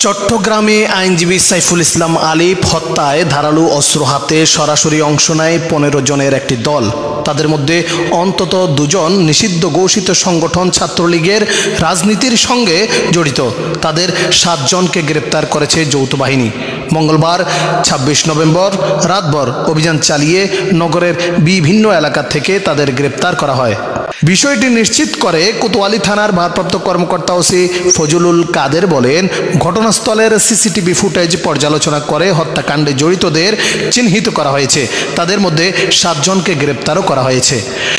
চট্টগ্রামে আইনজীবী সাইফুল ইসলাম আলিফ হত্যায় ধারালো অস্ত্র হাতে সরাসরি অংশ নেয় 15 জনের একটি দল। তাদের মধ্যে অন্তত 2 জন নিষিদ্ধ ঘোষিত সংগঠন ছাত্রলীগের রাজনীতির সঙ্গে জড়িত। তাদের 7 জনকে গ্রেপ্তার করেছে যৌথ বাহিনী। মঙ্গলবার 26 নভেম্বর রাতভর অভিযান চালিয়ে নগরের বিভিন্ন এলাকা থেকে তাদের গ্রেপ্তার করা হয়। বিষয়টি নিশ্চিত করে কোতোয়ালি থানার ভারপ্রাপ্ত কর্মকর্তা ওসি ফজলুল কাদের বলেন, ঘটনাস্থলের সিসিটিভি ফুটেজ পর্যালোচনা করে হত্যাকাণ্ডে জড়িতদের চিহ্নিত করা হয়েছে। তাদের মধ্যে 7 জনকে গ্রেপ্তারও করা হয়েছে।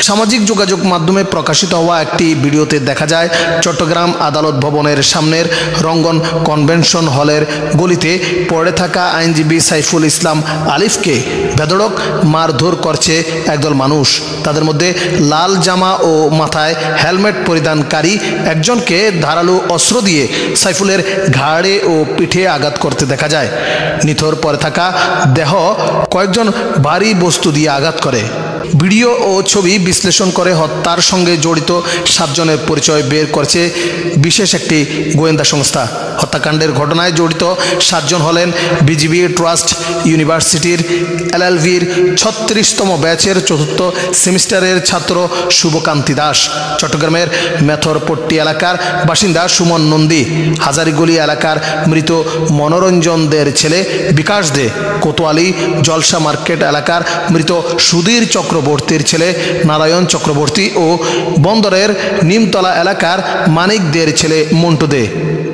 সামাজিক যোগাযোগ মাধ্যমে প্রকাশিত হওয়া একটি ভিডিওতে দেখা যায়, চট্টগ্রাম আদালত ভবনের সামনের রঙ্গন কনভেনশন হলের গলিতে পড়ে থাকা আইনজীবী সাইফুল ইসলাম আলিফকে বেধড়ক মারধর করছে একদল মানুষ। তাদের মধ্যে লাল জামা ও মাথায় হেলমেট পরিধানকারী একজনকে ধারালো অস্ত্র দিয়ে সাইফুলের ঘাড়ে ও পিঠে আঘাত করতে দেখা যায়। নিথর পড়ে থাকা দেহ কয়েকজন ভারী বস্তু দিয়ে আঘাত করে। ভিডিও ও ছবি বিশ্লেষণ করে হত্যার সঙ্গে জড়িত 7 জনের পরিচয় বের করেছে বিশেষ একটি গোয়েন্দা সংস্থা। হত্যাকাণ্ডের ঘটনায় জড়িত 7 জন হলেন বিজিবি ট্রাস্ট ইউনিভার্সিটির LLB-র 36তম ব্যাচের 4th সেমিস্টারের ছাত্র শুভকান্তি দাস, চট্টগ্রামের মেথরপট্টি এলাকার বাসিন্দা সুমন নন্দী, হাজারিগলি এলাকার মৃত মনোরঞ্জন দের ছেলে বিকাশ দে, কোতোয়ালি জলসা মার্কেট এলাকার মৃত সুধীর চক্রবর্তীর ছেলে নারায়ণ চক্রবর্তী ও বন্দরের নিমতলা এলাকার মানিক দের ছেলে মন্টু দে।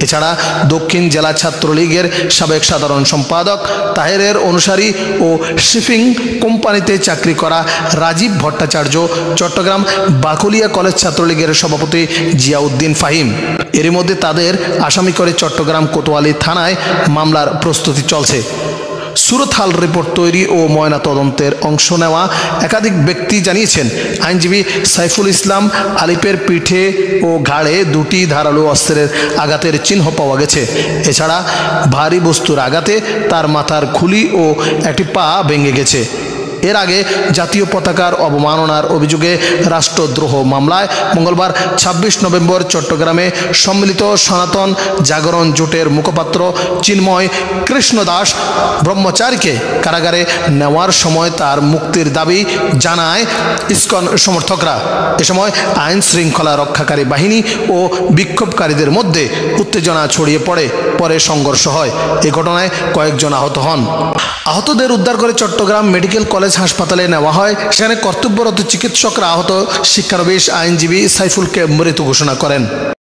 এছাড়া দক্ষিণ জেলা ছাত্রলীগের সাবেক সাধারণ সম্পাদক তাহেরের অনুসারী ও শিপিং কোম্পানিতে চাকরি করা রাজীব ভট্টাচার্য, চট্টগ্রাম বাকুলিয়া কলেজ ছাত্রলীগের সভাপতি জিয়াউদ্দিন ফাহিম। এর মধ্যে তাদের আসামি করে চট্টগ্রাম কোতোয়ালি থানায় মামলার প্রস্তুতি চলছে। সুরতহাল রিপোর্ট তৈরি ও ময়না তদন্তের অংশ নেওয়া একাধিক ব্যক্তি জানিয়েছেন, আইনজীবী সাইফুল ইসলাম আলিফের পিঠে ও ঘাড়ে 2টি ধারালো অস্ত্রের আঘাতের চিহ্ন পাওয়া গেছে। এছাড়া ভারী বস্তুর আঘাতে তার মাথার খুলি ও একটি পা ভেঙে গেছে। এর আগে জাতীয় পতাকার অবমাননার অভিযোগে রাষ্ট্রদ্রোহ মামলায় মঙ্গলবার 26 নভেম্বর চট্টগ্রামে সম্মিলিত সনাতন জাগরণ জোটের মুখপাত্র চিন্ময় কৃষ্ণ দাস ব্রহ্মচারীকে কারাগারে নেওয়ার সময় তার মুক্তির দাবি জানায় ইসকন সমর্থকরা। এ সময় আইন শৃঙ্খলা রক্ষাকারী বাহিনী ও বিক্ষোভকারীদের মধ্যে উত্তেজনা ছড়িয়ে পরে সংঘর্ষ হয়। এই ঘটনায় কয়েকজন আহত হন। আহতদের উদ্ধার করে চট্টগ্রাম মেডিকেল কলেজ হাসপাতালে নেওয়া হয়। সেখানে কর্তব্যরত চিকিৎসকরা আহত শিক্ষানবিশ আইনজীবী সাইফুলকে মৃত ঘোষণা করেন।